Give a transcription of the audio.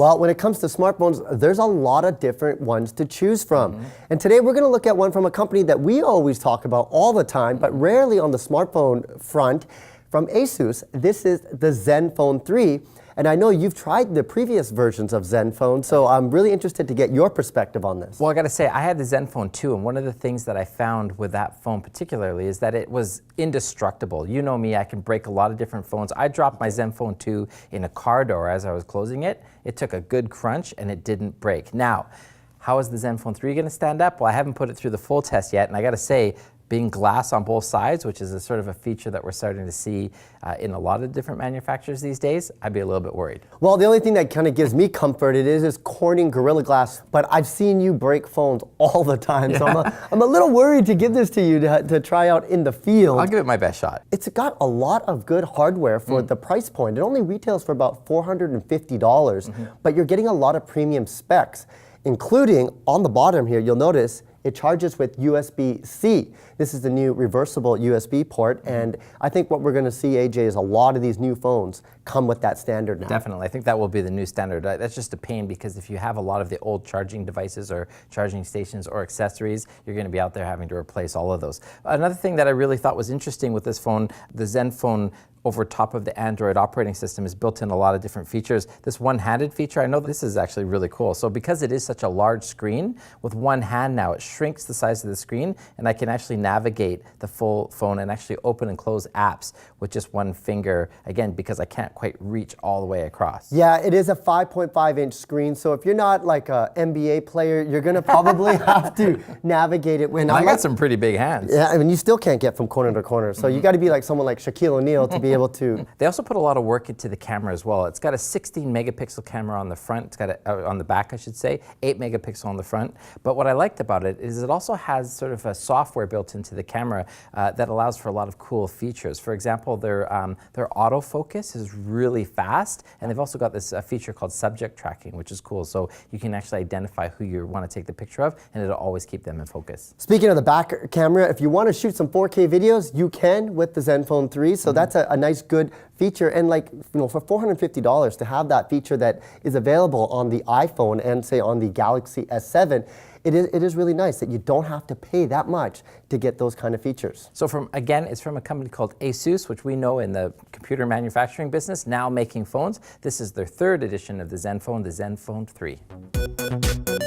Well, when it comes to smartphones, there's a lot of different ones to choose from. And today we're going to look at one from a company that we always talk about all the time, but rarely on the smartphone front, from ASUS. This is the Zenfone 3. And I know you've tried the previous versions of Zenfone, so I'm really interested to get your perspective on this. Well, I got to say, I had the Zenfone 2, and one of the things that I found with that phone particularly is that it was indestructible. You know me, I can break a lot of different phones. I dropped my Zenfone 2 in a car door as I was closing it. It took a good crunch, and it didn't break. Now, how is the Zenfone 3 going to stand up? Well, I haven't put it through the full test yet, and I got to say, being glass on both sides, which is a sort of a feature that we're starting to see in a lot of different manufacturers these days, I'd be a little bit worried. Well, the only thing that kind of gives me comfort is Corning Gorilla Glass, but I've seen you break phones all the time, so I'm a little worried to give this to you to try out in the field. I'll give it my best shot. It's got a lot of good hardware for the price point. It only retails for about $450, but you're getting a lot of premium specs, including on the bottom here, you'll notice it charges with USB-C. This is the new reversible USB port, and I think what we're going to see, AJ, is a lot of these new phones come with that standard now. Definitely. I think that will be the new standard. That's just a pain because if you have a lot of the old charging devices or charging stations or accessories, you're going to be out there having to replace all of those. Another thing that I really thought was interesting with this phone, the Zenfone over top of the Android operating system is built in a lot of different features. This one-handed feature, I know this is actually really cool. So because it is such a large screen, with one hand now, it shrinks the size of the screen, and I can actually navigate the full phone and actually open and close apps with just one finger, again, because I can't quite reach all the way across. Yeah, it is a 5.5-inch screen, so if you're not like an NBA player, you're going to probably have to navigate it. I got some pretty big hands. Yeah, I mean, you still can't get from corner to corner, so you got to be like someone like Shaquille O'Neal to be able to. They also put a lot of work into the camera as well. It's got a 16-megapixel camera on the front. It's got on the back, I should say, 8-megapixel on the front. But what I liked about it is it also has sort of a software built into the camera that allows for a lot of cool features. For example, their autofocus is really fast, and they've also got this feature called subject tracking, which is cool. So you can actually identify who you want to take the picture of, and it'll always keep them in focus. Speaking of the back camera, if you want to shoot some 4K videos, you can with the Zenfone 3. So that's a nice, good feature. And for $450 to have that feature that is available on the iPhone and say on the Galaxy S7, it is really nice that you don't have to pay that much to get those kind of features. So it's from a company called ASUS, which we know in the computer manufacturing business, now making phones. This is their third edition of the Zenfone 3.